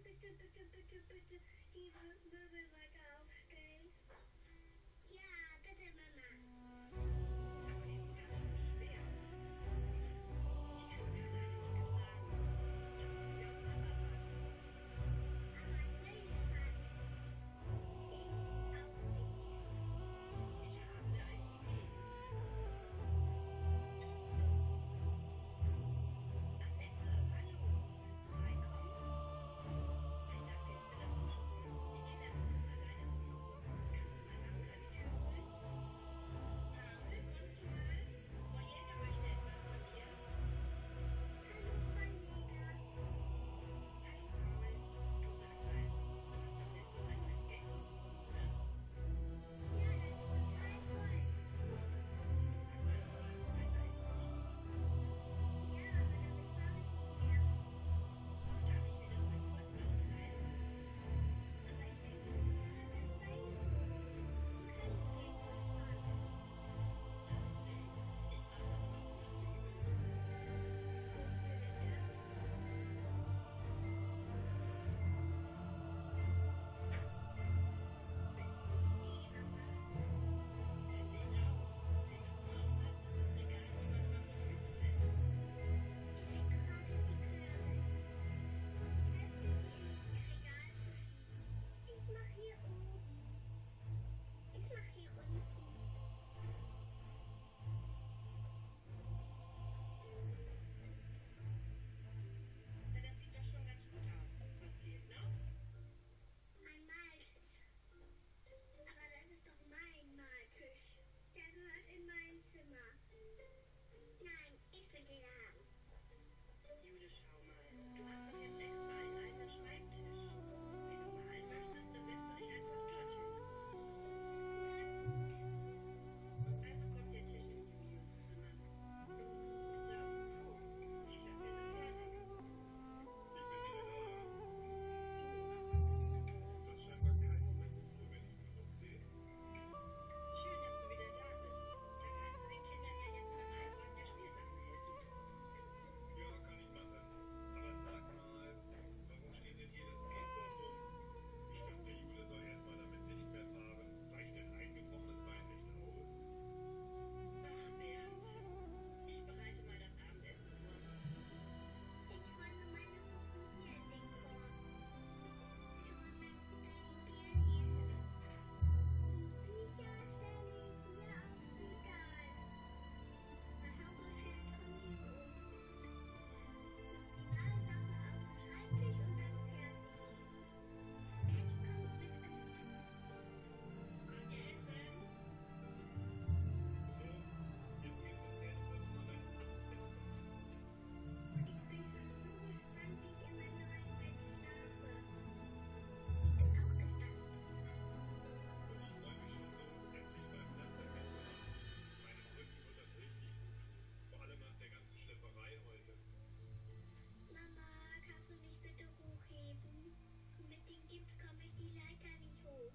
bitte, bitte, bitte, bitte die Möbel weiter aufstellen? Ja, bitte, Mama. Aber die sind ganz schön schwer. Die können wir alleine nicht getragen. Da müssen wir auf Mama warten. Aber ich will nicht warten. Ich auch nicht. Ich habe da eine Idee. Annette, hallo. Willst du reinkommen? Nein, danke, ich bin auf dem Chauffeur. Die Kinder sind jetzt alleine zu Hause. Kannst du mal Anka die Tür holen? Paul, kommst du mal? Frau Jäger möchte etwas von dir. Hallo, Frau Jäger. Hallo, Paul. Du sag mal, du hast doch letztens ein neues Skateboard bekommen, oder? Ja, das ist total toll. Sag mal, du hast noch ein altes liegen? Ja, aber damit fahre ich nicht mehr. Darf ich mir das mal kurz ausleihen? Aber ich denke, Bruder hat das Bein gebrochen. Du kannst Skateboard fahren. Das stimmt. Ich brauche das aber auch für die Übung. Wofür denn da? Als Idee, Mama. Finde ich auch. Wir müssen nur aufpassen, dass das Regal niemandem auf die Füße fällt. Ich leg gerade die Körbe. Ich helfe dir, die ins Regal zu schieben. Ich mach hier oben. Ich mach hier unten. Na, das sieht doch schon ganz gut aus. Was fehlt noch? Ein Maltisch. Aber das ist doch mein Maltisch. Der gehört in mein Zimmer. Nein, ich will den haben. Jude, schau mal. Du hast doch jetzt extra einen eigenen Schreibtisch. Wenn du malen möchtest, dann setzt du dich einfach dorthin. Also kommt der Tisch in Julius Zimmer. So, ich glaube, wir sind fertig. Ich bin wieder da. Das ist scheinbar kein Moment zu früh, wenn ich mich so umsehe. Schön, dass du wieder da bist. Dann kannst du den Kindern ja jetzt beim Einräumen der Spielsachen helfen. Ja, kann ich machen. Aber sag mal, warum steht denn hier das Skateboard rum? Ich dachte, Jule soll erstmal damit nicht mehr fahren. Reicht denn ein gebrochenes Bein nicht aus? Ach, Bernd. Ich bereite mal das Abendessen vor. Ich räume meine Puppen hier in den Korb. Ich räume mein Playmobil hier hin. Die Bücher stelle ich hier aufs Regal. Das Schaukelpferd kommt hier oben. Die Malsachen auf den Schreibtisch und das Fernsehen. Patty kommt mit ans Bett. Wollt ihr essen? So, jetzt geht's in Zähneputzen und dann ab ins Bett. Ich bin schon so gespannt, wie ich in meinem neuen Bett schlafe. Ich bin auch gespannt. Und ich freue mich schon so, endlich mal Platz im Bett zu haben. Meinem Rücken wird das richtig gut tun. Vor allem nach der ganzen Schlepperei heute. Mama, kannst du mich bitte hochheben? Mit dem Gips komme ich die Leiter nicht hoch.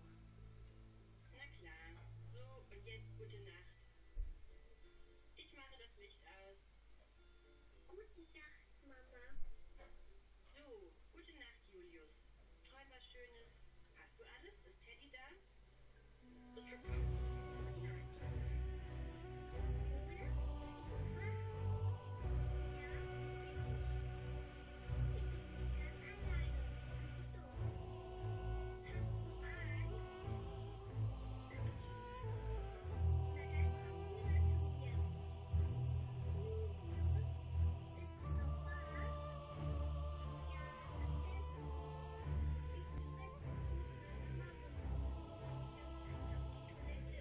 Na klar. So, und jetzt gute Nacht. Ich mache das Licht aus. Gute Nacht, Mama. So, gute Nacht, Julius. Träum was Schönes. Hast du alles? Ist Teddy da? Ich hab alles. Gute Nacht, Mama. Oder? Opa? Ja, bin ich. Ich bin nicht ganz alleine. Das ist doof. Hast du Angst? Na dann komm lieber zu mir. Julius, bist du noch wach? Ja, was denn? Ich muss meine Mama rufen. Ich muss dringend auf die Toilette.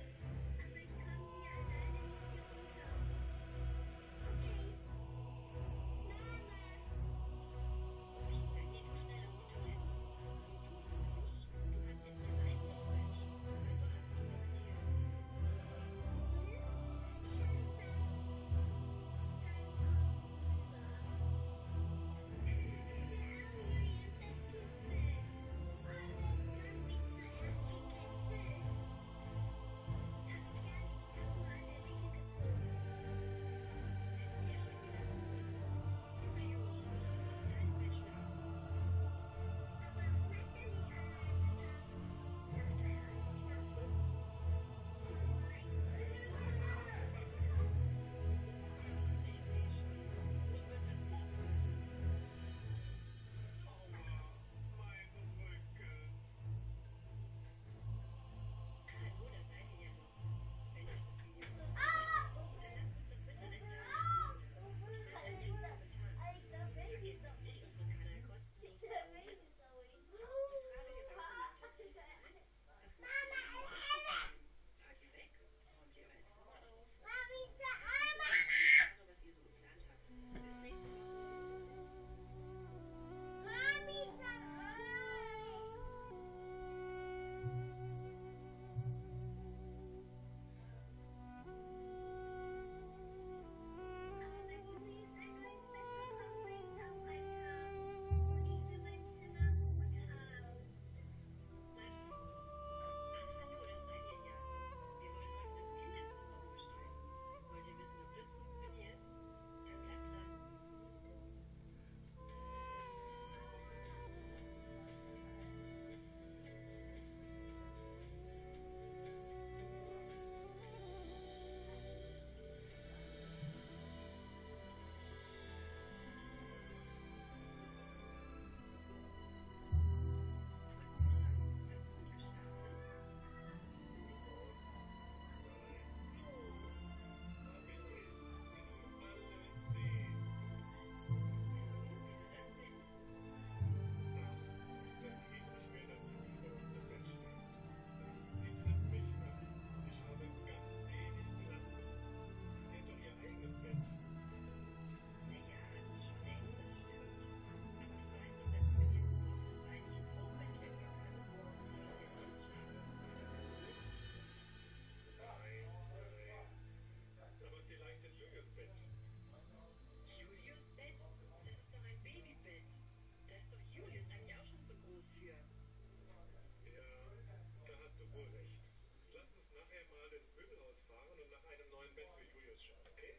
ausschaut, okay?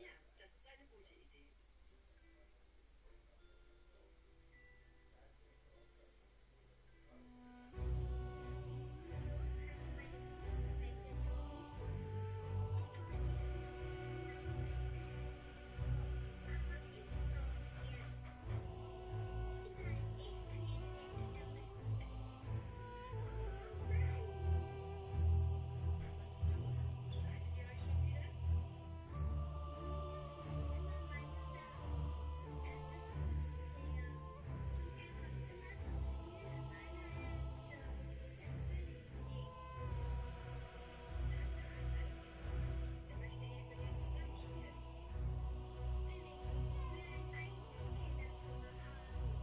Ja, das ist eine gute Idee. Was ist los? Streitet ihr euch schon wieder? Sei ruhig, Sarah. Er möchte eben mit dir zusammenspielen. Macht euch mal fertig. Wir wollen gleich ins Möbelhaus fahren und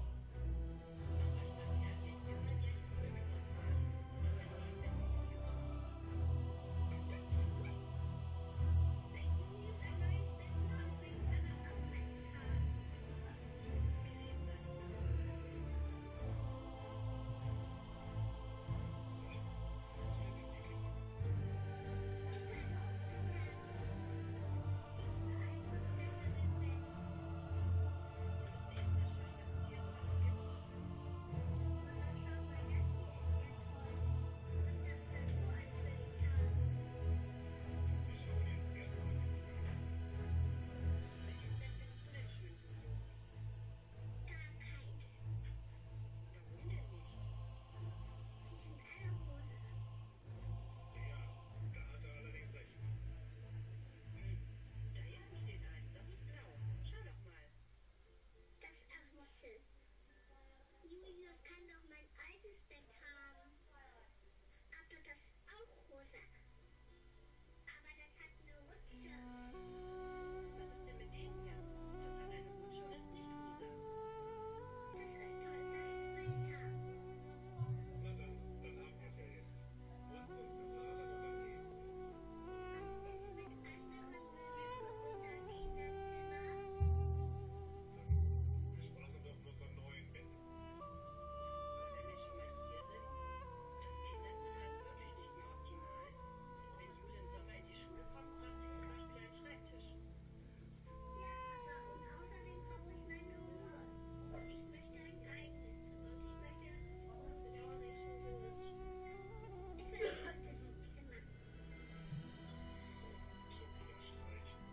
mein neuen Bett für Julius schauen. Wir reden darüber. So, hier sind die Kinder. Müssen wir jetzt mal schauen, was es hier so alles gibt. Wir schauen jetzt erstmal für Julius. Welches Bett findest du denn schön, Julius? Warum denn nicht? Ja, da hat er allerdings recht. Da hinten steht eins, das ist blau. Schau doch mal. Julius kann doch mein altes Bett haben. Aber das ist auch rosa. Aber das hat eine Rutsche. Was ist denn mit dem hier? Das hat eine Rutsche und ist nicht rosa. Das ist toll, das weiß haben. Na dann haben wir es ja jetzt. Lasst uns bezahlen und dann gehen. Was ist mit anderen Möbeln für unser Kinderzimmer? Wir sprachen doch nur von neuen Betten. Wenn wir schon mal hier sind, das Kinderzimmer ist wirklich nicht mehr optimal. Wenn Jule im Sommer in die Schule kommt, braucht sie zum Beispiel einen Schreibtisch. Ja, aber und außerdem brauche ich meine Ruhe. Ich möchte ein eigenes Zimmer und ich möchte, dass es rot gestrichen wird. Ich will ein rotes Zimmer. Schon wieder streichen.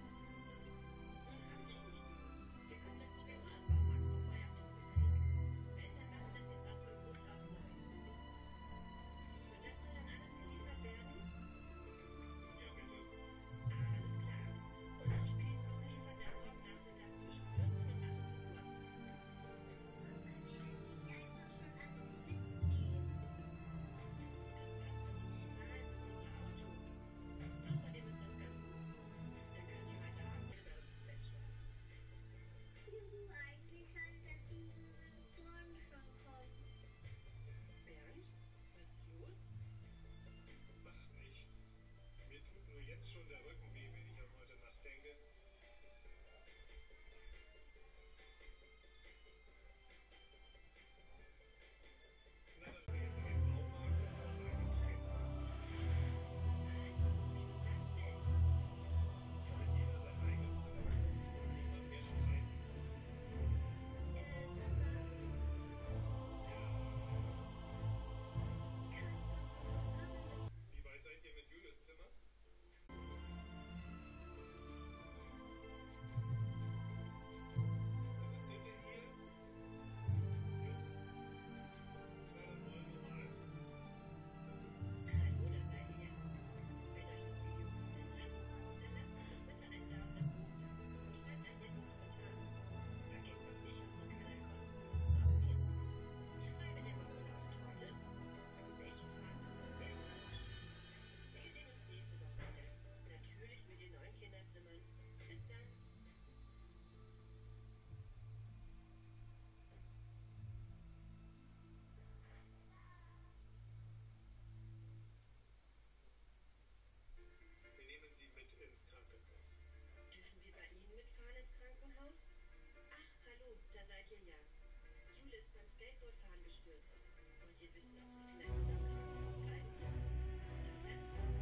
Hab dich nicht so. Wir können das sowieso einfach Max vorbei auf den Hof kriegen. Wenn, dann machen wir es jetzt auch von Grund auf neu. Und das soll dann alles geliefert werden? Ja, bitte. Alles klar. Unsere Spedition liefert dann morgen Nachmittag zwischen 14 und 18 Uhr. Können wir das nicht einfach schon alles mitnehmen? Das passt doch niemals in unser Auto. Außerdem ist das ganz gut so. Dann könnt ihr heute Abend wieder bei uns im Bett schlafen. Juhu, eigentlich halt, dass die morgen schon kommen. Bernd, was ist los? Ach, nichts. Mir tut nur jetzt schon der Rücken weh, wenn ich an heute Nacht denke. Na, dann geh jetzt in den Baumarkt und kauf einen Trend. Was? Wieso das denn? Damit jeder sein eigenes Zimmer bekommt und niemand mehr streiten muss. Papa, kannst doch sagen. Wie weit seid ihr mit Julius Zimmer? Das ist Ditte hier? Jo. Na, dann wollen wir mal. Hallo, da seid ihr ja. Wenn euch das Video gefallen hat, dann lasst uns doch bitte einen Daumen nach oben da und schreibt einen netten Kommentar. Vergesst doch nicht, unseren Kanal kostenlos zu abonnieren. Die Frage der Woche lautet heute: Welche Farben ist am seltsamsten? Wir sehen uns nächste Woche wieder. Natürlich mit den neuen Kinderzimmern. Bis dann. Wir nehmen sie mit ins Krankenhaus. Dürfen wir bei Ihnen mitfahren ins Krankenhaus? Ach, hallo, da seid ihr ja. Jule ist beim Skateboardfahren gestürzt. Wollt ihr wissen, ob sie vielleicht sogar im Krankenhaus bleiben muss? Dann bleibt dran.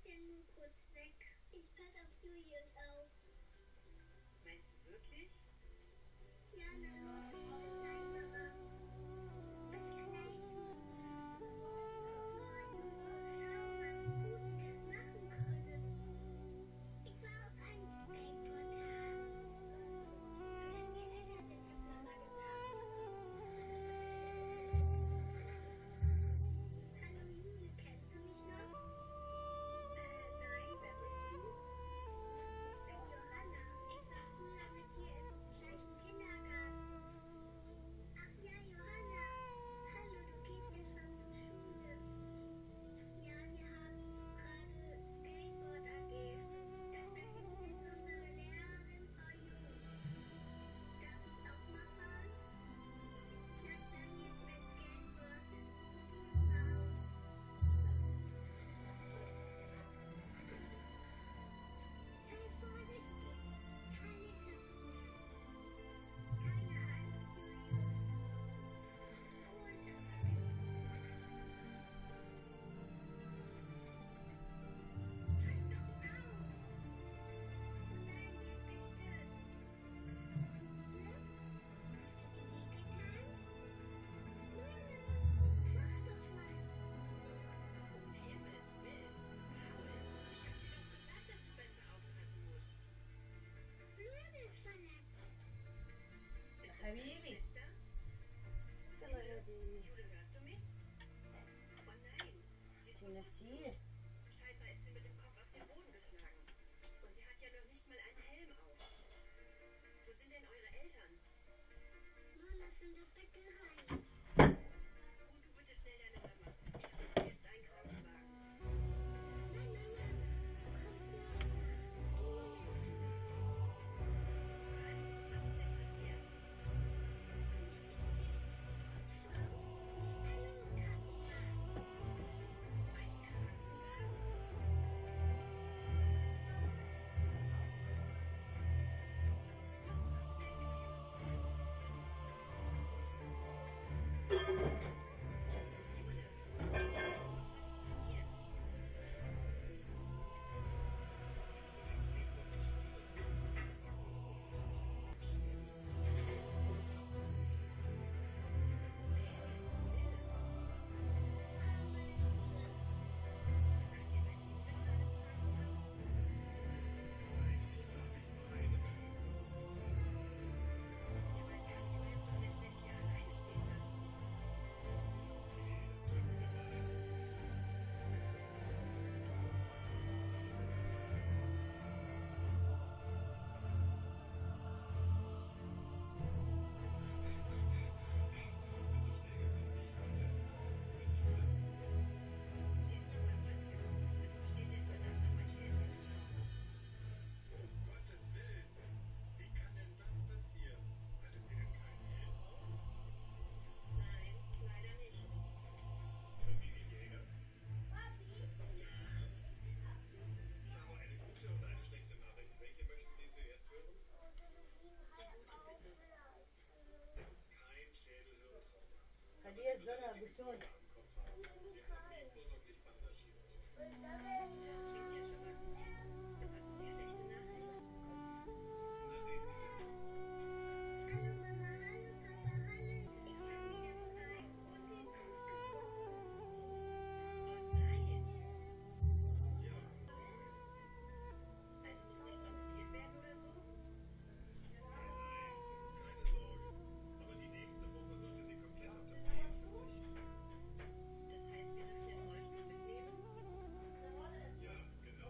denn nur kurz weg? Ich passe auf Julius auf. Meinst du wirklich? Ja, na los, rede gleich, Mama. Was gleich? Oh, Junge, schau mal, wie gut sie das machen können. Ich war auf einem Skateboard-Tag. Wenn wir älter sind, hat Mama gesagt. Hallo Juli, kennst du mich noch? Nein, wer bist du? Ich bin Johanna. Ich war früher mit dir im gleichen Kindergarten. Ach ja, Johanna. Hallo, du gehst ja schon zur Schule. Ja, wir haben gerade Skateboard AG. Das da hinten ist unsere Lehrerin, Frau Jung. Darf ich auch mal fahren? Na klar, hier ist mein Skateboard. Raus. Sei vorsichtig. Keine versuchen. Keine Angst, Julius. Wo ist das eigentlich? Pass doch auf! Oh nein, die ist gestürzt. Flip, hast du dir wehgetan? Luna, sag doch was. Um Himmels Willen. Paul, ich hab dir doch gesagt, dass du besser aufpassen musst. Luna ist verletzt. Ist das Habibi. deine Schwester? Jule, hörst du mich? Oh nein, sie ist bewusstlos. Scheinbar ist sie mit dem Kopf auf den Boden geschlagen. Und sie hat ja noch nicht mal einen Helm auf. Wo sind denn eure Eltern? Mama ist in der Bäckerei. Ruf du bitte schnell deine Mama. Ich rufe jetzt einen Krankenwagen. Nein, Mama, komm schneller. Julia ist verletzt. Was? Was ist denn passiert? Ein Krankenwagen? Los, komm schnell, Julius. Jule, was ist passiert? Sie ist mit dem Skateboard gestürzt. War kurz oben. Das passiert. Könnt ihr mein Kind mitfahren ins Krankenhaus? Eigentlich darf ich nur eine Tür. Ja, aber ich kann Julius doch nicht schlecht hier alleine stehen lassen. Okay, dann drücken wir mal einen Bogen zu. Bin so schnell gekommen, wie ich konnte. Wo ist Jule? Sie ist noch beim Röntgen. Es besteht der Verdacht auf ein Schädelinventar. Um Gottes Willen. Wie kann denn das passieren? Hatte sie denn keinen Helm auf? Nein, leider nicht. Familienjäger? Papi? Ich habe eine gute und eine schlechte Nachricht. Welche möchten Sie zuerst hören? Die gute, bitte. Es ist kein Schädelhirntrauma. Hadiya sana gusto. Am Kopf haben. Wir haben ihn vorsorglich bandagiert. Das klingt ja schon mal gut. Und was ist die schlechte Nachricht? Na sehen Sie selbst. Hallo Mama, hallo Papa, hallo. Ich habe mir das Bein und den Fuß gebrochen. Oh nein. Ja, Also muss nichts operiert werden oder so? nein, keine Sorge. Aber die nächste Woche sollte sie komplett auf das Gehen verzichten. Das heißt, wir dürfen den Rollstuhl mitnehmen? Ja, genau.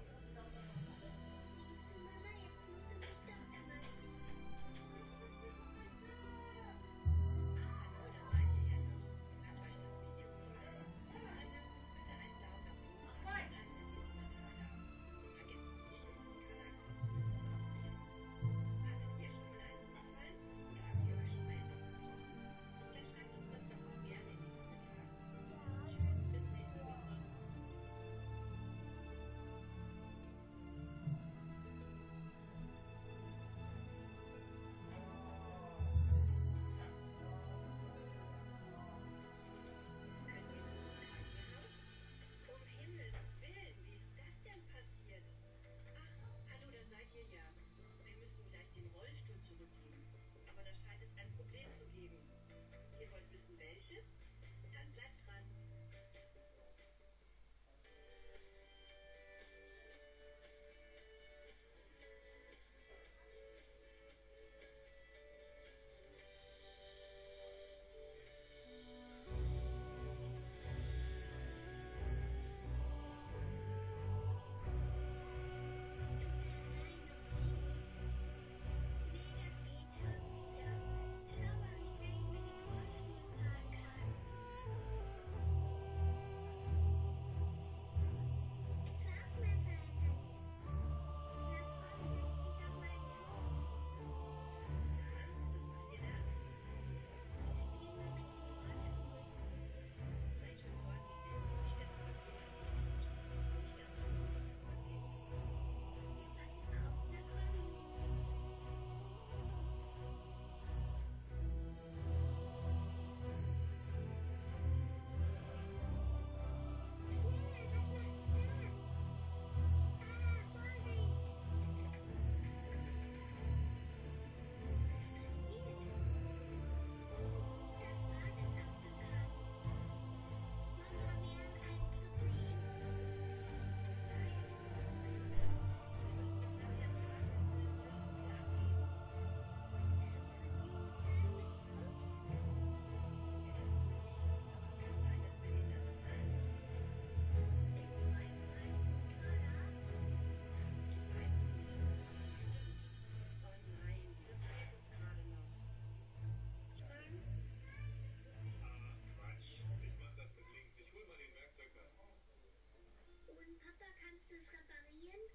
Papa, kannst du es reparieren?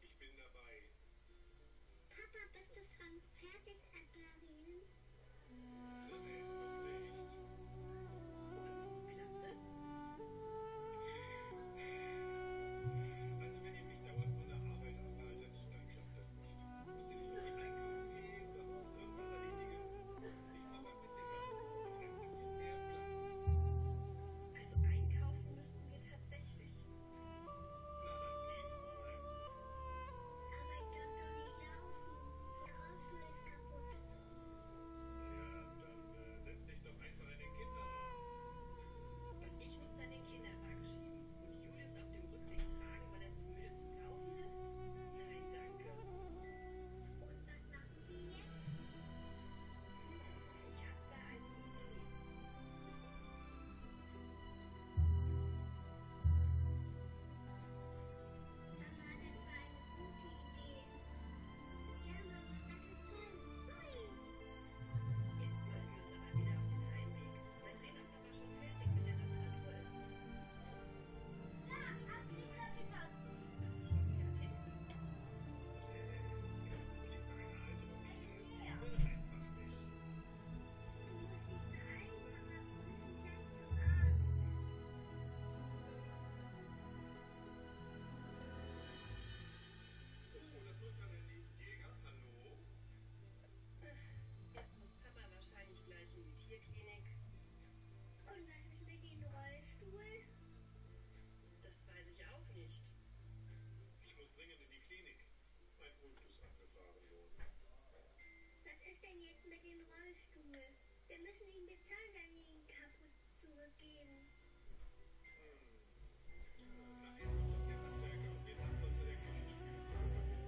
Ich bin dabei. Papa, bist du schon fertig reparieren? Nein, noch nicht. Und klappt es? Also wenn ihr mich dauernd von der Arbeit abhaltet, dann klappt das nicht. Müsst ihr nicht irgendwie einkaufen gehen oder sonst irgendwas erledigen? Ich brauche ein bisschen Ruhe und ein bisschen mehr Platz. Also einkaufen müssten wir tatsächlich. Na, dann geht mal. Aber ich darf doch nicht laufen. Der Rollstuhl ist kaputt. Ja, dann setz dich doch einfach in den Kinderwagen. Und ich muss dann den Kinderwagen schieben und Julius auf dem Rückweg tragen, weil er zu müde zum Laufen ist? Nein, danke. Und was machen wir jetzt? Ich habe da eine Idee. Mama, das war eine gute Idee. Ja, Mama, das ist toll. Hui! Jetzt wollen wir uns aber wieder auf den Heimweg. Mal sehen, ob Papa schon fertig mit der Reparatur ist. Ja, Annika, Bist du schon fertig? Diese Einhaltung, die will einfach nicht. du musst dich beeilen, Mama. Wir müssen gleich zum Arzt. Oh, das Notfallhandy. Jäger, hallo? Jetzt muss Papa wahrscheinlich gleich in die Tierklinik. Und was ist mit dem Rollstuhl? Das weiß ich auch nicht. Ich muss dringend in die Klinik. Mein Hund ist abgefahren worden. Was ist denn jetzt mit dem Rollstuhl? Wir müssen ihn bezahlen, wenn wir ihn kaputt zurückgeben. Nachher kommt doch der Handwerker, um den Anschluss der Küchenspüle zu reparieren.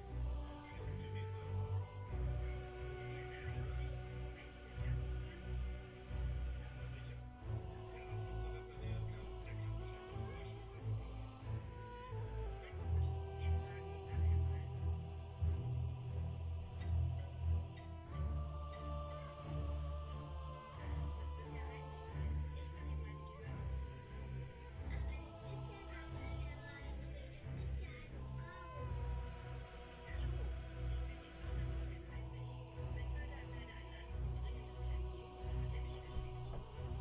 Vielleicht könnt ihr den mal fragen. Herrn Heinrich, meinst du denn dazu was? Na sicher. Der Anschluss reparieren kann, der kann bestimmt auch Rollstuhl reparieren. Na gut, wir fragen ihn nachher mal. Ach, das wird ja Heinrich sein. Ich mache ihm mal die Tür auf. Aber das ist ja gar nicht der Heinrich, das ist ja eine Frau. Hallo, ich bin die Tochter von Herrn Heinrich. Mein Vater hat leider einen anderen dringenden Termin und dann hat er mich geschickt.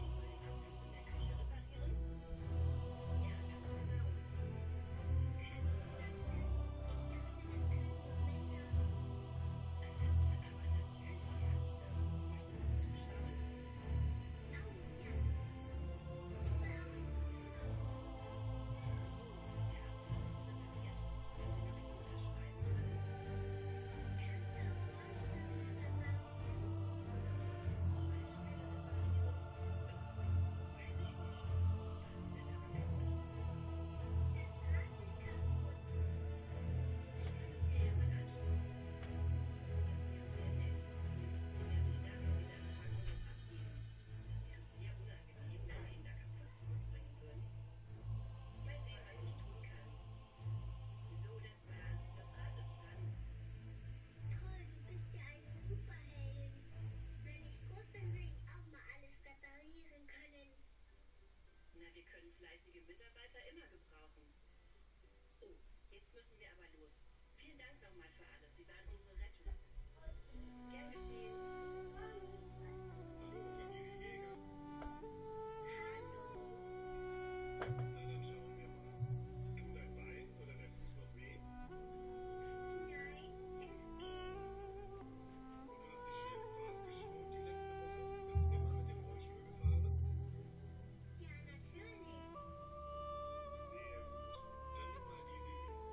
Ich soll den Anschluss in der Küche reparieren? Ja, ganz genau. Kannst du das denn? Ich dachte, das können nur Männer. Aber natürlich kann ich das. Möchtest du zuschauen? Oh ja. Wow, es ist so. So, der Abfluss ist repariert. Wenn Sie noch hier unterschreiben können. Kannst du auch Rollstühle reparieren? Rollstühle reparieren? Weiß ich nicht. Was ist denn daran kaputt? Das Rad ist kaputt. Ich kann es mir ja mal anschauen. Das wäre sehr nett. Wir müssen ihn nämlich nachher wieder im Krankenhaus abgeben. Es wäre sehr unangenehm, wenn wir ihn da kaputt zurückbringen würden. Mal sehen, was ich tun kann. So, das war's. Das Rad ist dran. Toll, du bist ja eine Superheldin. Wenn ich groß bin, will ich auch mal alles reparieren können. Na, wir können fleißige Mitarbeiter immer gebrauchen. Oh, jetzt müssen wir aber los. Vielen Dank nochmal für alles. Sie waren unsere Rettung. Gern geschehen. Hallo, Familie Jäger. Hallo. Na, dann schauen wir mal. Tut dein Bein oder der Fuß noch weh? Nein, es geht. Und du hast dich schön brav geschont die letzte Woche? Bist immer mit dem Rollstuhl gefahren? Ja, natürlich. Sehr gut. Dann nimm mal diese hier.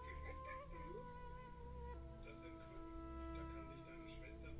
Was ist das denn? Das sind Krücken. Da kann sich deine Schwester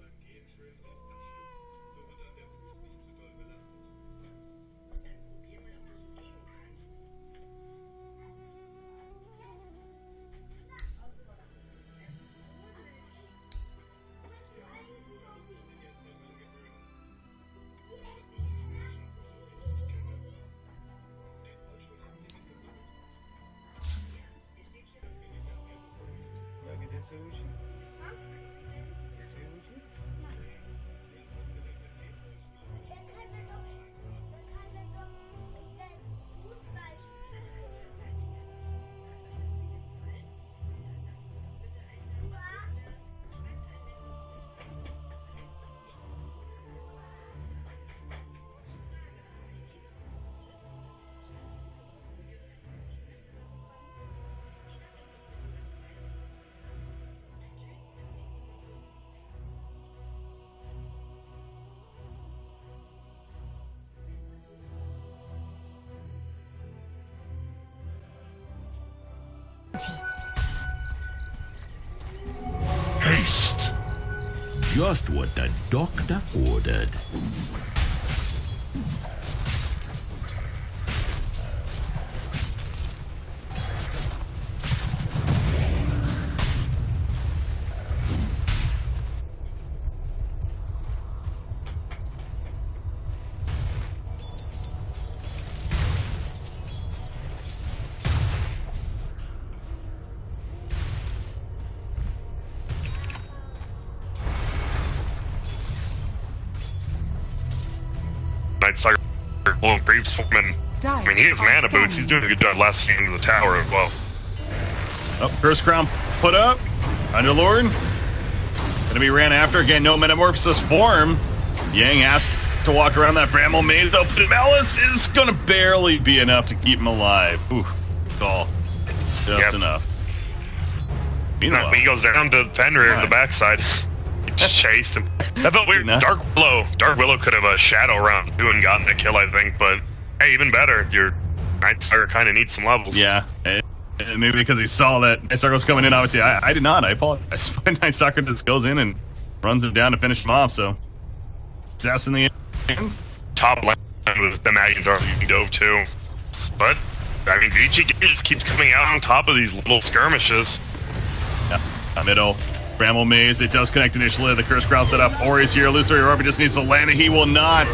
Haste. Just what the doctor ordered. Night Stalker blowing creeps for him. I mean, he has mana boots. He's doing a good job last game in the tower as well. Oh, Curse Crown put up. Underlord. Gonna be ran after. Again, no Metamorphosis form. Yang has to walk around that Bramble Maze, though. But Malice is gonna barely be enough to keep him alive. Ooh, all. Just enough. Meanwhile, he goes down to Fenrir on the backside. Just chased him. That felt weird. Dark Willow could have a shadow round too and gotten a kill, I think. But hey, even better, your Night Stalker kind of needs some levels. Yeah, and maybe because he saw that Night Stalker was coming in. Obviously, I did not. I apologize. But Night Stalker just goes in and runs him down to finish him off. So, success in the end. Top lane with the Mag and Dark Dove too. But I mean, VGJ just keeps coming out on top of these little skirmishes. Yeah, middle. Bramble Maze, it does connect initially. The Curse Crown set up. Ori's here. Illusory Orb just needs to land it. He will not.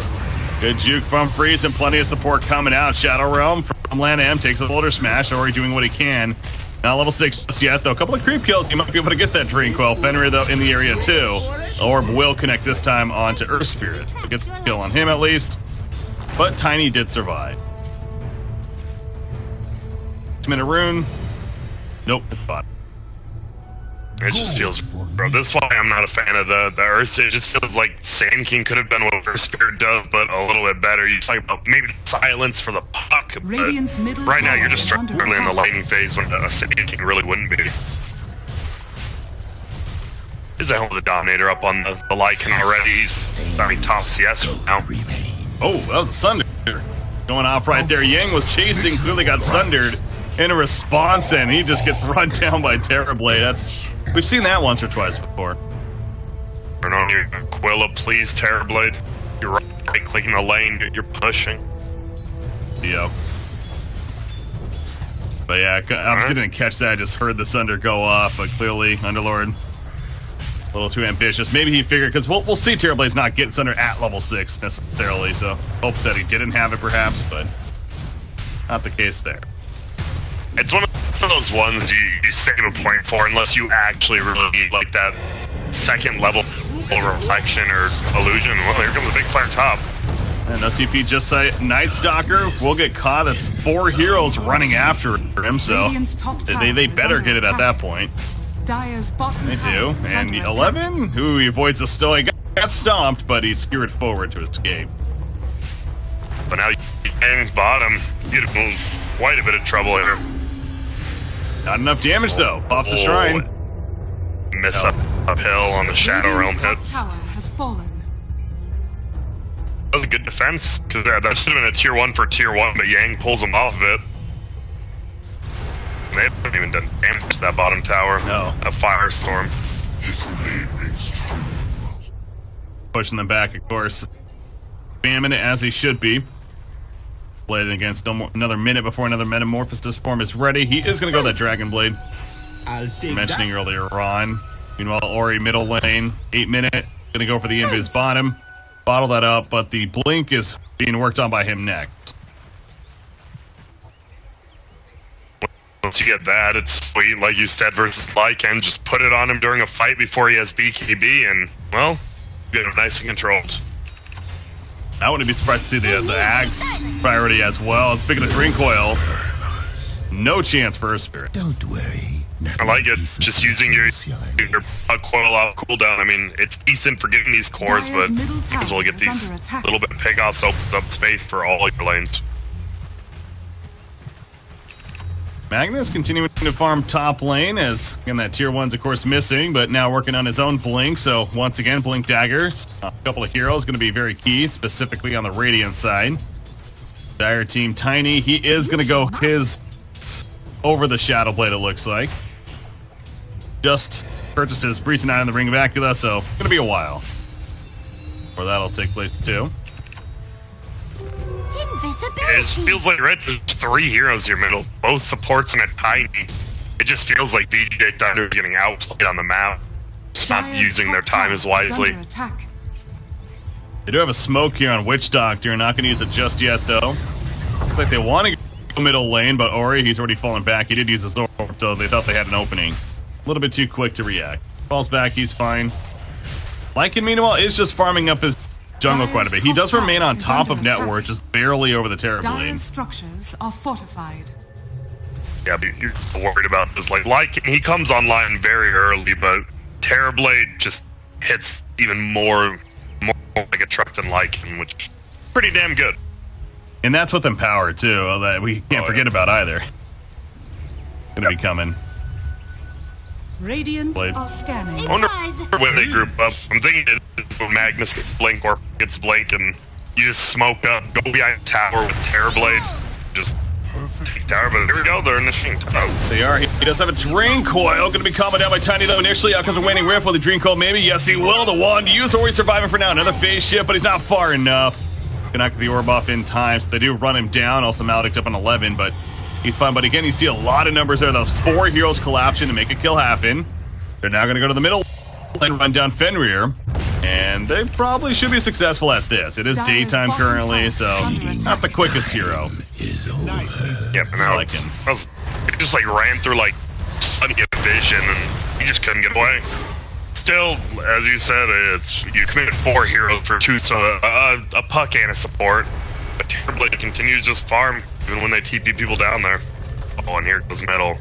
Good juke from Freeze and plenty of support coming out. Shadow Realm from Lana M takes a Boulder Smash. Ori doing what he can. Not level 6 just yet, though. A couple of creep kills. He might be able to get that Drain Coil. Fenrir, though, in the area, too. Orb will connect this time onto Earth Spirit. Gets the kill on him, at least. But Tiny did survive. 6-minute rune. Nope, it's bot. It just feels, bro, this is why I'm not a fan of the Earth. It just feels like Sand King could have done what Earth Spirit does, but a little bit better. You talk about maybe the silence for the puck, but right now you're just struggling in the lightning phase when a Sand King really wouldn't be. Is a hell of a Dominator up on the Lycan already. He's, I mean, top CS now. Oh, that was a Sunder. Going off right there. Yang was chasing, clearly got sundered in a response, and he just gets run down by Terrorblade. We've seen that once or twice before. Turn on your Aquila, please, Terrorblade. You're right clicking the lane, you're pushing. Yeah. But yeah, I obviously didn't catch that. I just heard the Sunder go off, but clearly Underlord a little too ambitious. Maybe he figured, because we'll see Terrorblade's not getting Sunder at level 6 necessarily, so hope that he didn't have it perhaps, but not the case there. It's one of those ones you save a point for unless you actually really need like that second level reflection or illusion. Well, here comes the big fire top. And no TP, just say Night Stalker will get caught. That's 4 heroes running after him, so they better get it at that point. They do. And 11, who he avoids the stoic, got stomped, but he skewed forward to escape. But now Yang's bottom, beautiful, quite a bit of trouble here. Not enough damage though. Pops the shrine. Miss uphill on the Shadow Realm hit. That was a good defense, because that should have been a tier 1 for tier 1, but Yang pulls him off of it. They haven't even done damage to that bottom tower. No. A firestorm. Pushing them back, of course. Spamming it as he should be. Blade against another minute before another Metamorphosis form is ready. He is going to go that Dragon Blade. Mentioning earlier on. Meanwhile, Ori middle lane, 8 minute. Going to go for the Invis bottom. Bottle that up, but the Blink is being worked on by him next. Once you get that, it's sweet, like you said, versus Lycan. Just put it on him during a fight before he has BKB, and, well, get him nice and controlled. I wouldn't be surprised to see the Axe priority as well. And speaking of Drain Coil, no chance for Earth Spirit. Don't worry. I like it. Just using your coil out cooldown. I mean, it's decent for getting these cores, but because we'll get these little bit of pickoffs, open up space for all your lanes. Magnus continuing to farm top lane as, again, that tier 1's of course missing, but now working on his own Blink. So once again, Blink Daggers, a couple of heroes going to be very key, specifically on the Radiant side. Dire Team Tiny, he is going to go his over the Shadow Blade, it looks like. Just purchased his Breeze 9 in the Ring of Acula, so gonna be a while. Or that'll take place too. It just feels like there's 3 heroes here middle, both supports and a tiny. It just feels like VGJ.T Thunder is getting outplayed on the map. Just not using their time as wisely. They do have a smoke here on Witch Doctor. Not going to use it just yet, though. Looks like they want to go middle lane, but Ori, he's already fallen back. He did use his orb, so they thought they had an opening. A little bit too quick to react. Falls back, he's fine. Lycan, meanwhile, is just farming up his jungle quite a bit. He does remain on top of network, just barely over the Terrorblade. Structures are fortified. Yeah, but you're worried about this. Like, Lycan, he comes online very early, but Terrorblade just hits even more like a truck than Lycan, which is pretty damn good. And that's with Empower, too, that we can't forget about either. Gonna be coming. Radiant are scanning. I wonder when they group up. I'm thinking it's when Magnus gets Blink or gets Blink and you just smoke up, go behind the tower with Terrorblade, just take tower, but here we go, they're initiating tower. They are. He does have a Drain Coil, going to be calmed down by Tiny though initially. Out comes a Waning Rift with a Drain Coil, maybe. Yes, he will. The wand used, or he's surviving for now. Another phase shift, but he's not far enough. Connect the orb off in time, so they do run him down. Also, Maledict up on 11, but he's fine. But again, you see a lot of numbers there. Those 4 heroes collapsing to make a kill happen. They're now going to go to the middle and run down Fenrir. And they probably should be successful at this. It is daytime currently, so not the quickest hero. Yep, and now it just like ran through like plenty of vision and he just couldn't get away. Still, as you said, you committed 4 heroes for 2, so a puck and a support. But Terrorblade continues to just farm even when they TP people down there. Oh, and here goes middle.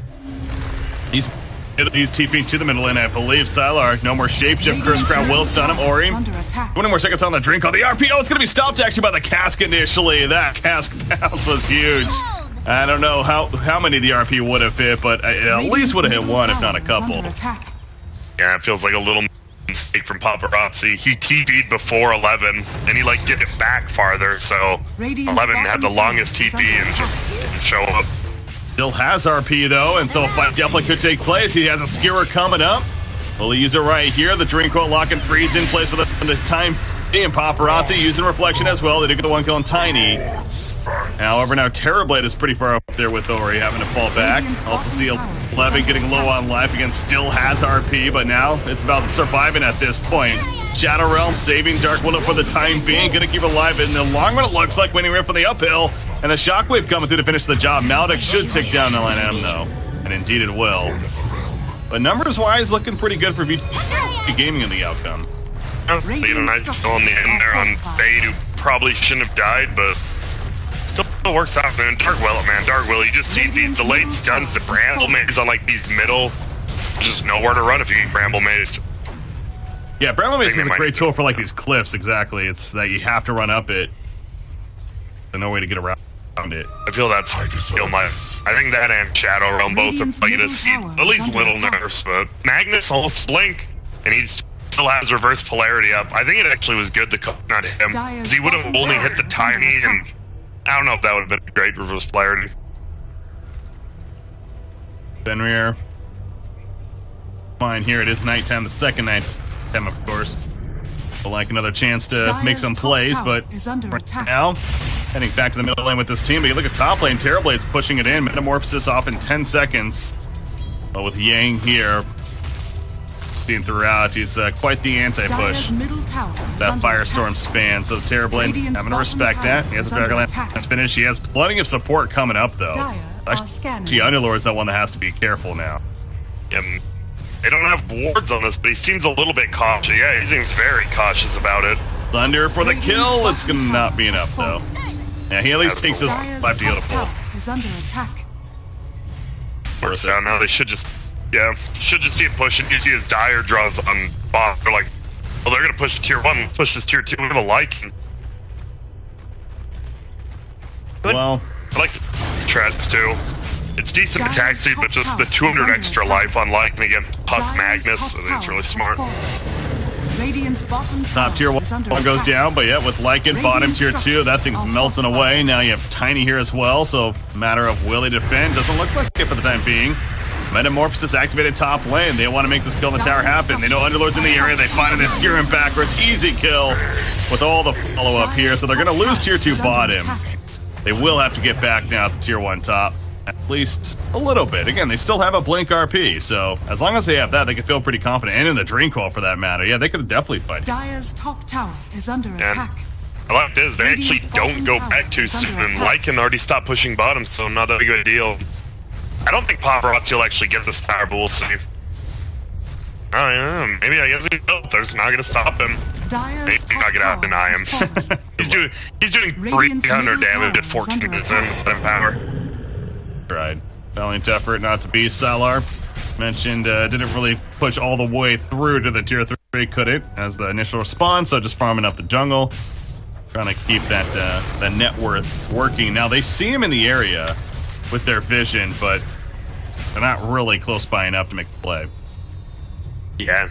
He's TPing to the middle lane, I believe. Sylar, no more shapeshift. Curse Crown will stun him. Ori, 20 more seconds on the drink. On the RP. Oh, it's going to be stopped actually by the cask initially. That cask bounce was huge. I don't know how many the RP would have hit, but at least would have hit 1, if not a couple. Yeah, it feels like a little mistake from Paparazzi. He TP'd before 11, and he like did it back farther, so 11 had the longest TP and just didn't show up. Still has RP though, and so a fight definitely could take place. He has a skewer coming up. Will he use it right here? The Dream Coil lock and freeze in place for the time being. Paparazzi using reflection as well. They did get the one kill on Tiny. However, now Terrorblade is pretty far up there with Ori having to fall back. Also see 11 getting low on life. Again, still has RP, but now it's about surviving at this point. Shadow Realm saving Dark Widow for the time being. Gonna keep it alive in the long run. It looks like Winning Rift on the uphill. And the Shockwave coming through to finish the job. Maledict should tick down LNM though. And indeed it will. But numbers-wise, looking pretty good for VGJ Gaming in the outcome. Leading Knight's still on the end there on Fade, who probably shouldn't have died, but still works out, man. Dark Will, you just see these delayed stuns, the Bramble Maze on like these middle. Just nowhere to run if you get Bramble Maze. Yeah, Bramble Maze is a great tool for like these cliffs, exactly. It's that you have to run up it. There's no way to get around it. I feel that's still I think that and Shadow Realm both are probably gonna see at least little nerfs, but Magnus almost blink, and he still has reverse polarity up. I think it actually was good to coconut him, because he would have only hit the Tiny, and I don't know if that would have been a great reverse polarity. Fenrir. Fine, here it is nighttime, the second nighttime, of course. But like another chance to make some plays, but right now, heading back to the middle lane with this team. But you look at top lane, Terrorblade's pushing it in. Metamorphosis off in 10 seconds. But with Yang here, seen throughout, he's quite the anti-push. That Firestorm span, so Terrorblade having to respect that. He has a Dragon Lance finish. He has plenty of support coming up, though. Actually, Underlord's the one that has to be careful now. They don't have wards on this, but he seems a little bit cautious. Yeah, he seems very cautious about it. Thunder for the kill. It's going to not be enough, though. Yeah, he at least takes his life to go to full. Is under attack. Works out now. They should just keep pushing. You see his Dire draws on bot. They're like, well, they're going to push to tier 1, push this tier 2. We have a Lycan. Well, I like the treads, too. It's decent attack speed, but just the 200 extra life on Lycan against Puck Magnus, I think it's really smart. Radiant's bottom Top tier tower is under one goes attack. down, but yeah, with Lycan, bottom tier 2, that thing's melting away. Now you have Tiny here as well, so matter of will he defend? Doesn't look like it for the time being. Metamorphosis activated top lane. They want to make this kill in the tower happen. They know Underlord's in the area. They find it, they skewer him backwards. Easy kill with all the follow-up here. So they're going to lose tier 2 bottom. They will have to get back now to tier 1 top. At least a little bit. Again, they still have a Blink RP, so as long as they have that, they can feel pretty confident. And in the Dream Call, for that matter. Yeah, they could definitely fight. Dire's top tower is under attack. I like this. They actually don't go back too soon, and Lycan already stopped pushing bottom, so not a big a deal. I don't think Paparazzi will actually get this tower, but we'll see. Oh, yeah, maybe I guess he will. They're just not going to stop him. Maybe not going to deny him. he's doing 300 damage at 14 minutes in with that power. Right. Valiant effort not to be. Salar mentioned didn't really push all the way through to the tier 3, couldn't, as the initial response, so just farming up the jungle. Trying to keep that net worth working. Now, they see him in the area with their vision, but they're not really close by enough to make the play. Yeah.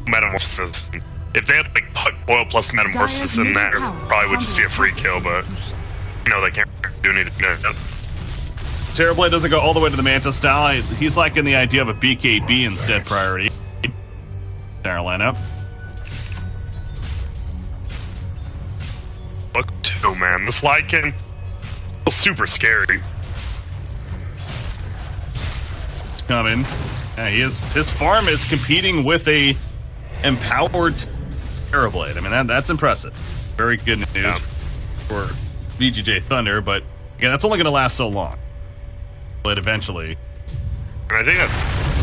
Metamorphosis. If they had like Boil plus Metamorphosis in there, probably would just be a free kill, but they can't do anything. Terrorblade doesn't go all the way to the Manta style. He's liking the idea of a BKB instead priority. Tower lineup. Look too, man. This Lycan is super scary. Coming. Yeah, his farm is competing with a empowered Terrorblade. I mean, that's impressive. Very good news for VGJ Thunder, but again, that's only going to last so long. But eventually. And I think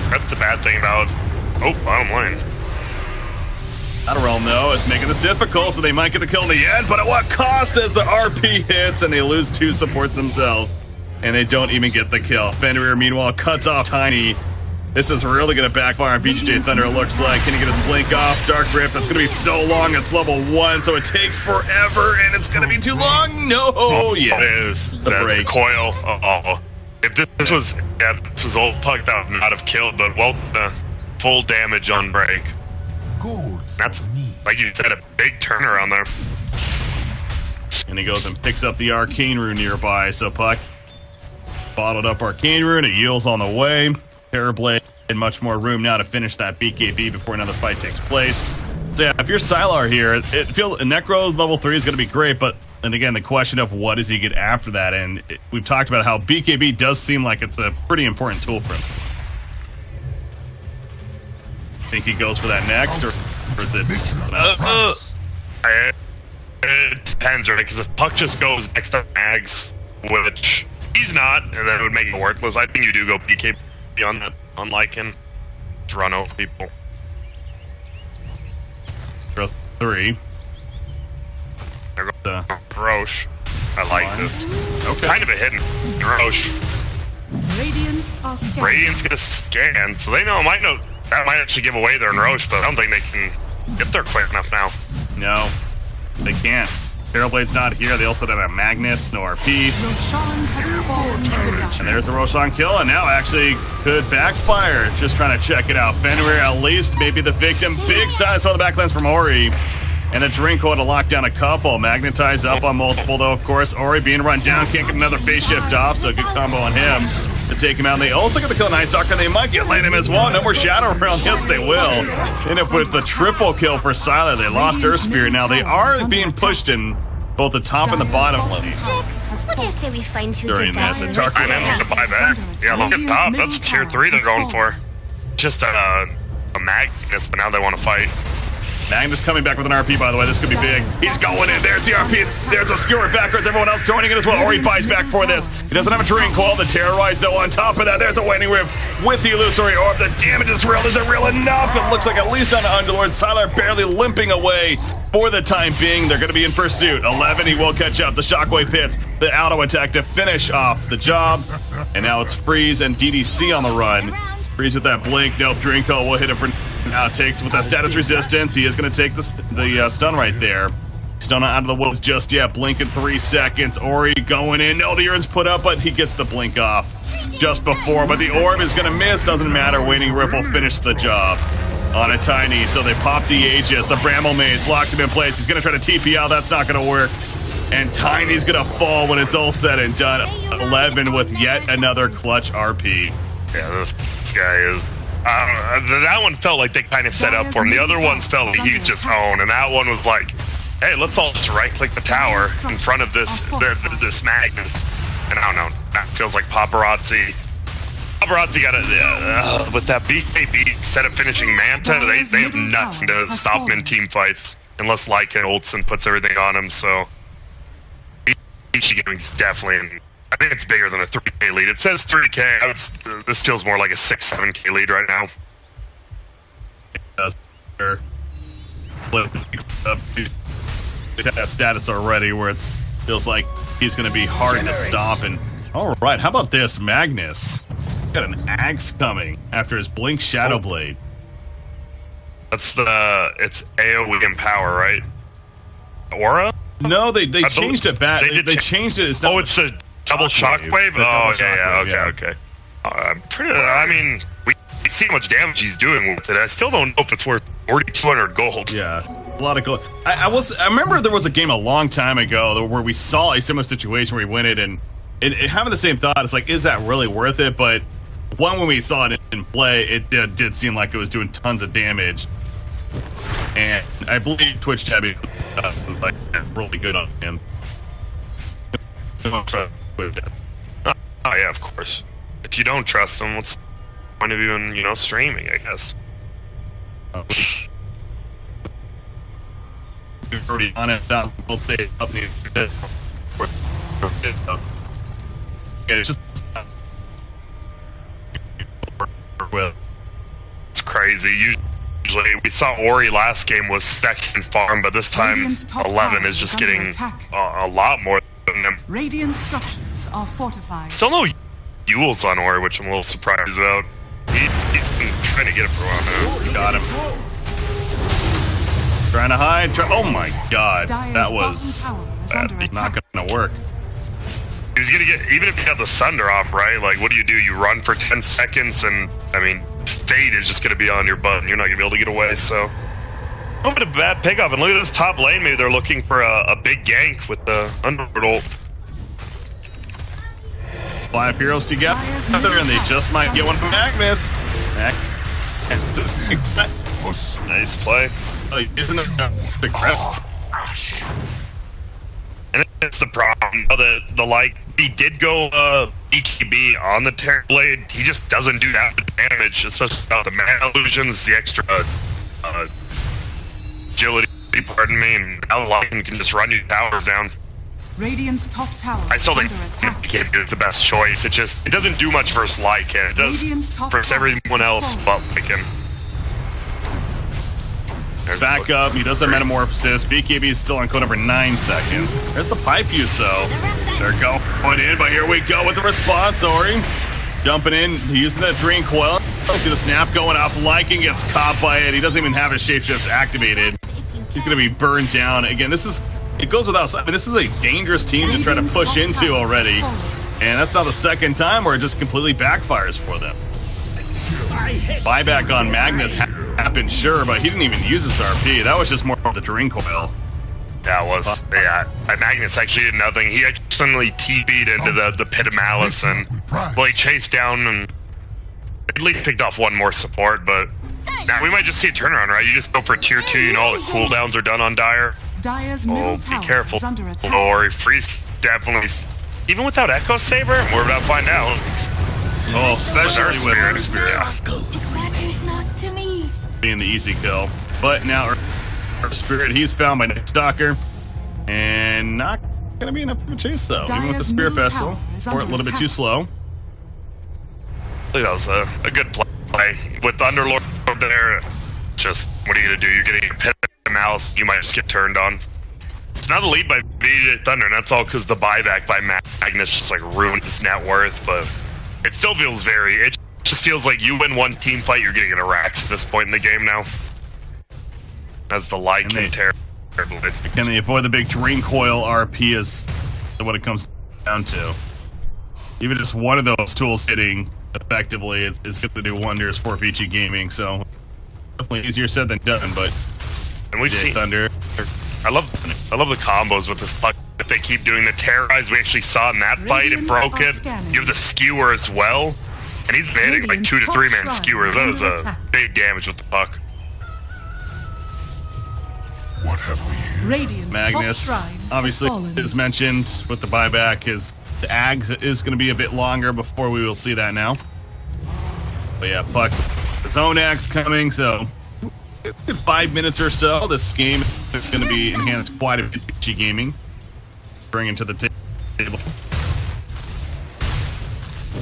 that's the bad thing about bottom lane. Outer Realm, though, is making this difficult, so they might get the kill in the end, but at what cost as the RP hits and they lose 2 supports themselves, and they don't even get the kill. Fenrir, meanwhile, cuts off Tiny. This is really going to backfire on VGJ Thunder, it looks like. Can he get his blink off? Dark Rift, that's going to be so long. It's level 1, so it takes forever, and it's going to be too long. No! Yes. The break. Coil. If this was old Puck, that would not have killed, but full damage on break. That's, like you said, a big turnaround there. And he goes and picks up the Arcane Rune nearby, so Puck bottled up Arcane Rune, it yields on the way. Terrorblade and much more room now to finish that BKB before another fight takes place. So yeah, if you're Sylar here, it feels Necro level 3 is going to be great, but and again, the question of what does he get after that, and we've talked about how BKB does seem like it's a pretty important tool for him. Think he goes for that next, or is it? It depends, right? Because if Puck just goes next to Mags, which he's not, and then it would make it worthless. I think you do go BKB on that, on Lycan, to run over people. 3. There goes the Roche. I like this. Okay. Kind of a hidden Roche. Radiant's gonna scan, so they might know that might actually give away their Roche, but I don't think they can get there quick enough now. No, they can't. Terrorblade's not here. They also have a Magnus, no RP. Roshan has fallen to the dark. And there's the Roshan kill, and now actually could backfire. Just trying to check it out. Fenrir at least maybe the victim. Big size on the backlands from Ori. And a Drinko to lock down a couple. Magnetized up on multiple, though, of course. Ori being run down, can't get another phase shift off, so good combo on him to take him out. And they also get the kill on Ice Arc, and they might get him as well. No more Shadow Realm. Yes, they will. End up with the triple kill for Sylar. They lost Earth Spirit. Now they are being pushed in both the top and the bottom lane. What do you say we find two During this, and Dark I meant to buy back. Yeah, look at top. That's tier 3 they're going for. Just a Magnus, but now they want to fight. Magnus coming back with an RP, by the way. This could be big. He's going in. There's the RP. There's a skewer backwards. Everyone else joining it as well. Ori buys back for this. He doesn't have a drink. Well, the Terrorize, though, on top of that. There's a Waning Rift with the Illusory Orb. The damage is real. Is it real enough? It looks like at least on Underlord. Sylar barely limping away for the time being. They're going to be in pursuit. 11, he will catch up. The Shockwave hits the auto attack to finish off the job. And now it's Freeze and DDC on the run. Freeze with that blink. Nope, Drinko will hit it for now. Takes with that status resistance. He is going to take the stun right there. Stun out of the wolves just yet. Blink in 3 seconds. Ori going in. No, the Urn's put up, but he gets the blink off just before. But the orb is going to miss. Doesn't matter. Waning Ripple finished the job. on a Tiny, so they pop the Aegis. The Bramble Maze locks him in place. He's going to try to TP out. That's not going to work. And Tiny's going to fall when it's all said and done. 11 with yet another clutch RP. Yeah, this guy is... that one felt like they kind of set up for him. The other ones felt like he just owned, and that one was like, hey, let's all just right-click the tower in front of this Magnus. And I don't know, that feels like paparazzi. Paparazzi got it with that BKB instead of finishing Manta. They have nothing to stop him in team fights unless Lycan Olsen puts everything on him. So VG Gaming's definitely, I think it's bigger than a 3K lead. It says 3K. This feels more like a 6-7K lead right now. That status already where it feels like he's going to be hard to stop. And all right, how about this, Magnus? Got an axe coming after his Blink Shadow Blade. That's it's AoE Empower, right? Aura? No, they changed it back. They changed it. It's it's a double shockwave? Okay. I mean, we see how much damage he's doing with it. I still don't know if it's worth 4,200 gold. Yeah, a lot of gold. I remember there was a game a long time ago where we saw a similar situation where we win it, and having the same thought, it's like, is that really worth it? But when we saw it in play, it did seem like it was doing tons of damage. And I believe Twitch chat is like really good on him. Oh yeah, of course. If you don't trust him, what's the point of even streaming? I guess. We've already on it down. We'll stay up. It's just it's crazy. Usually, we saw Ori last game was second farm, but this time 11 is just getting a lot more than them. Radiant structures are fortified. Still no Yules on Ori, which I'm a little surprised about. He's been trying to get it for a while now. Got him. Trying to hide. Oh my god, that was not gonna work. He was gonna get, even if you got the Sunder off, right? Like, what do? You run for 10 seconds, and I mean, Fate is just gonna be on your butt, and you're not gonna be able to get away. So, a little bit of bad pickup. And look at this top lane. Maybe they're looking for a big gank with the Underworld ult. 5 heroes together, and they just might get one from Magnus. Nice play. Oh, isn't it the crest? And it's the problem that he did go BKB on the Terror Blade. He just doesn't do that much damage, especially without the mana illusions, the extra agility, pardon me, and now Lycan can just run you towers down. Radiant's top tower I still think attack. BKB is the best choice. It doesn't do much versus Lycan. It does versus everyone else but Lycan. There's back up. He does the metamorphosis. BKB is still on code number 9 seconds. There's the pipe use, though. They're going in, but here we go with the response, Ori. Jumping in, using that Dream Coil. See the snap going up. Lycan gets caught by it. He doesn't even have his shapeshift activated. He's going to be burned down. Again, it goes without saying, this is a dangerous team to try to push into already. And that's not the second time where it just completely backfires for them. Buyback on Magnus happened, sure, but he didn't even use his RP. That was just more of the Dream Coil. That was, yeah. Magnus actually did nothing. He actually TP'd into the Pit of Malice, and he chased down and at least picked off one more support, but now we might just see a turnaround, right? You just go for tier 2, all the cooldowns are done on Dire. Dire's middle tower be careful. is under attack. Or Freeze definitely, even without Echo Saber, we're about to find out. Oh, especially with Earth Spirit. It matters not to me. Being the easy kill. But now Earth Spirit, he's found by Nick Stalker. And not going to be enough of a chase, though. Even with the Spirit Vessel. Or a little bit too slow. I think that was a good play. With Underlord there, just, what are you going to do? You're getting a Pit of Malice, you might just get turned on. It's not a lead by VGJ Thunder, and that's all because the buyback by Magnus just ruined his net worth, but it still feels it just feels like you win one team fight, you're getting an Arax at this point in the game now. That's the Lycan Terror. Can they avoid the big Dream Coil RP is what it comes down to. Even just one of those tools hitting effectively is going to do wonders for VG Gaming, so definitely easier said than done, but And we've seen Thunder. I love the combos with this puck that they keep doing. The terrorize we actually saw in that fight, it broke it. You have the skewer as well. And he's been hitting like 2 to 3 man skewers. That was a big damage with the puck. What have we here? Radiant's Magnus, top shrine obviously, has fallen. as mentioned, with the buyback, his Ags is going to be a bit longer before we will see that now. But yeah, Puck, his own Ags coming, so in 5 minutes or so, this game is going to be enhanced quite a bit. VGJ Gaming bringing to the table.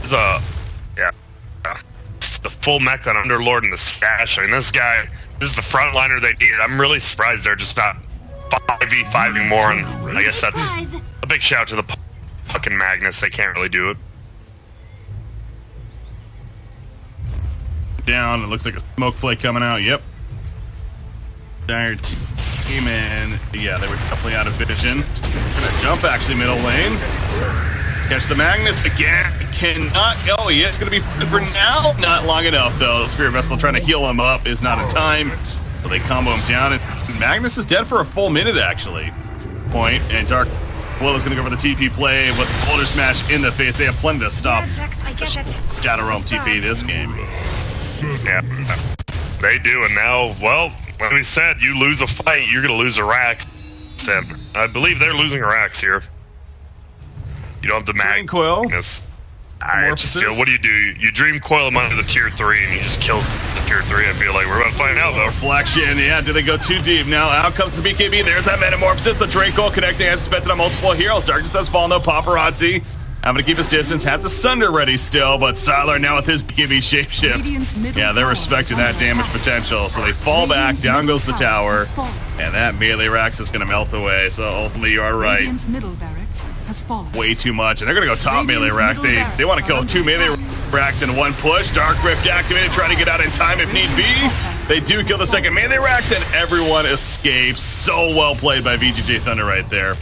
This the full mech on Underlord and the Stash. I mean, this is the frontliner they needed. I'm really surprised they're just not 5v5ing more, and I guess that's a big shout to the Puck and Magnus. They can't really do it. Down, it looks like a smoke play coming out. Yep. Dire team, and yeah, they were definitely out of vision. Gonna jump actually middle lane. Catch the Magnus again. Cannot go. Yeah, it's going to be for now. Not long enough, though. Spirit Vessel trying to heal him up is not in time. So they combo him down. And Magnus is dead for a full minute, actually. Point. And Dark Will is going to go for the TP play with the Boulder Smash in the face. They have plenty to stop Shadow Realm TP this game. Yeah, they do. And now, well, like we said, you lose a fight, you're going to lose a Rax. And I believe they're losing a Rax here. You don't have the Magnus. I just feel, what do? You dream coil him under the tier 3 and you just kill the tier 3. I feel like we're about to find out though. Reflection, yeah, do they go too deep? Now out comes the BKB, there's that Metamorphosis, the Draco connecting as suspected on multiple heroes. Darkness has fallen though, Paparazzi having to keep his distance, has the Sunder ready still, but Siler now with his BKB shapeshift. Yeah, they're respecting that damage potential, so they fall back, down goes the tower, and that melee Rax is going to melt away, so ultimately you are right. Middle barracks has fallen. Way too much, and they're going to go top melee Rax. They want to kill 2 melee Rax in one push. Dark Rift activated, trying to get out in time if need be. They do kill the second melee Rax, and everyone escapes. So well played by VGJ Thunder right there.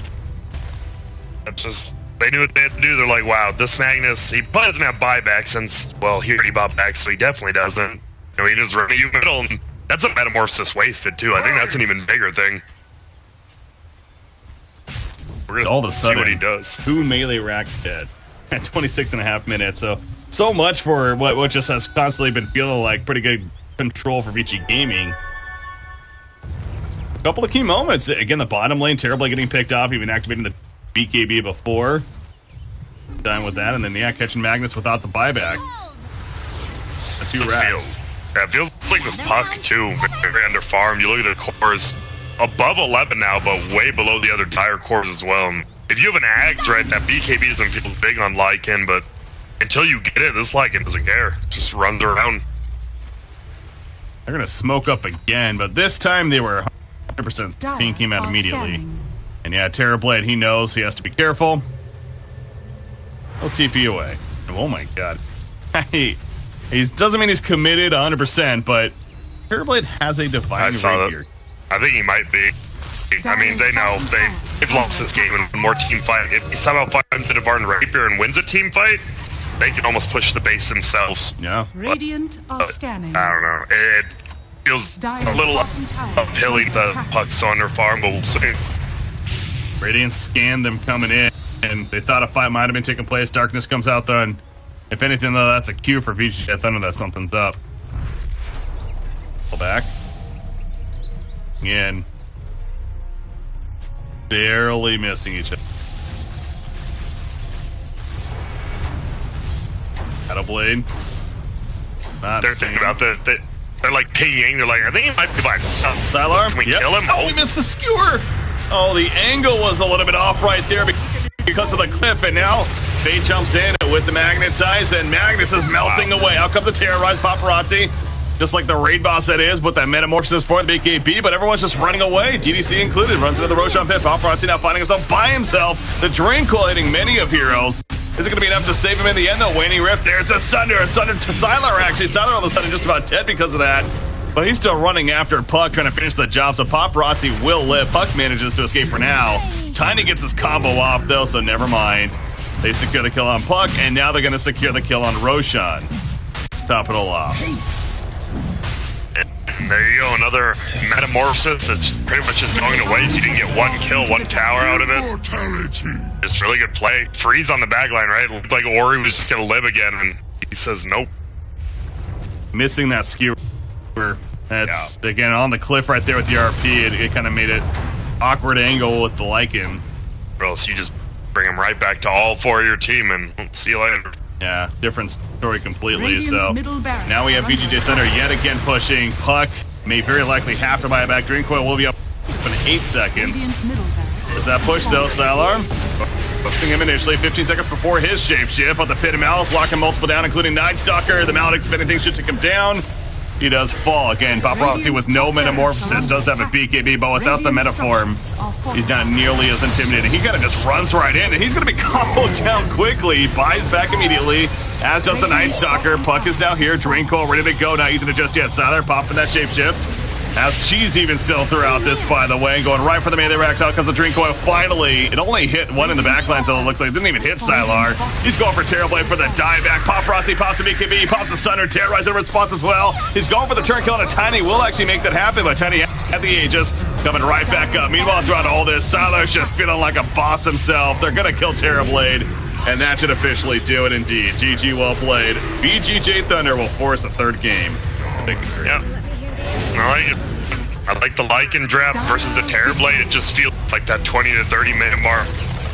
That's just... They knew what they had to do. They're like, wow, this Magnus, he probably doesn't have buyback since, well, he already bought back, so he definitely doesn't. You know, he just run you middle, and that's a Metamorphosis wasted, too. I think that's an even bigger thing. We're All of a going to see sudden, what he does. 2 melee Rax dead at 26.5 minutes. So much for what just has constantly been feeling like pretty good control for VGJ Gaming. A couple of key moments. Again, the bottom lane terribly getting picked off, even activating the BKB before. Done with that, and then yeah, catching Magnus without the buyback. The 2 Rax. It feels like this Puck too, very under farm. You look at the cores above 11 now, but way below the other dire cores as well. And if you have an Ags, right, that BKB doesn't feel big on Lycan, but until you get it, this Lycan doesn't care. Just runs around. They're gonna smoke up again, but this time they were 100% being came out immediately. And yeah, Terrorblade, he knows he has to be careful. He'll TP away. Oh my god. He doesn't mean he's committed 100%, but Terrorblade has a Divine Rapier. I think he might be. I mean, they know they've lost this game in one more team fight. If he somehow finds the Divine Rapier and wins a team fight, they can almost push the base themselves. Yeah. Radiant are scanning. I don't know. It feels a little uphilly the Puck's on their farm, but we'll see. Radiant scanned them coming in, and they thought a fight might have been taking place. Darkness comes out, though, and if anything, though, that's a cue for VGJ Thunder that something's up. Pull back. Again. Barely missing each other. Shadowblade. They're thinking about they're like pinging. They're like, I think he might be by Sylar. Can we kill him? Oh, we missed the skewer. Oh, the angle was a little bit off right there because of the cliff, and now Fate jumps in with the Magnetize, and Magnus is melting away. Out comes the Terrorize Paparazzi, just like the raid boss that is, with that Metamorphosis for the BKB, but everyone's just running away, DDC included. Runs into the Roshan pit. Paparazzi now finding himself by himself. The Drain Coil hitting many of heroes. Is it going to be enough to save him in the end, though? Waning Rift, there's a Sunder to Sylar, actually. Sylar all of a sudden just about dead because of that. But he's still running after Puck, trying to finish the job, so Paparazzi will live. Puck manages to escape for now. Time to get this combo off, though, so never mind. They secure the kill on Puck, and now they're going to secure the kill on Roshan. Top it all off. And there you go, another metamorphosis that's pretty much just going to waste. You didn't get one kill, one tower out of it. Mortality. Just really good play. Freeze on the back line, right? It looked like Ori was just going to live again, and he says nope. Missing that skewer. That's, again, on the cliff right there with the RP. It kind of made it awkward angle with the Lycan. Or else you just bring him right back to all four of your team, and we'll see you later. Yeah, different story completely. Radiant's So middle barracks now we have are VGJ Thunder yet again pushing. Puck may very likely have to buy it back. Drinkcoil will be up in 8 seconds. Radiant's middle barracks. Is that push though, Sylar? Pushing him initially, 15 seconds before his shapeshift on the Pit of Malice, locking multiple down, including Nightstalker. The Maledict, if anything, should take him down. He does fall. Again, Paparazzi with no metamorphosis does have a BKB, but without the metaform, he's not nearly as intimidating. He kind of just runs right in, and he's going to be comboed down quickly. He buys back immediately, as does the Nightstalker. Puck is now here. Drinkcoil ready to go. Not using it just yet. Sylar popping that shapeshift. As Cheese even still throughout this, by the way, going right for the melee racks. Out comes the Drinkcoil. Finally, it only hit one in the backline, so it looks like it didn't even hit Sylar. He's going for Terrorblade for the dieback. Paparazzi pops the BKB, pops the Sunder, terrorizing the response as well. He's going for the turn kill, and a Tiny will actually make that happen, but Tiny at the Aegis coming right back up. Meanwhile, throughout all this, Sylar's just feeling like a boss himself. They're going to kill Terrorblade, and that should officially do it indeed. GG, well played. VGJ Thunder will force a third game. Yep. All right. I like the Lycan draft versus the Terrorblade. It just feels like that 20 to 30 minute mark.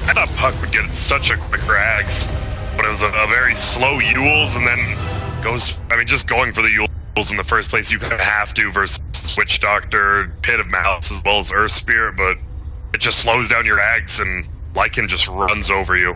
I thought Puck would get such a quick rags, but it was a very slow Yules, and then goes, I mean, just going for the Yules in the first place, you kind of have to versus Witch Doctor, Pit of Malice, as well as Earth Spirit, but it just slows down your rags, and Lycan just runs over you.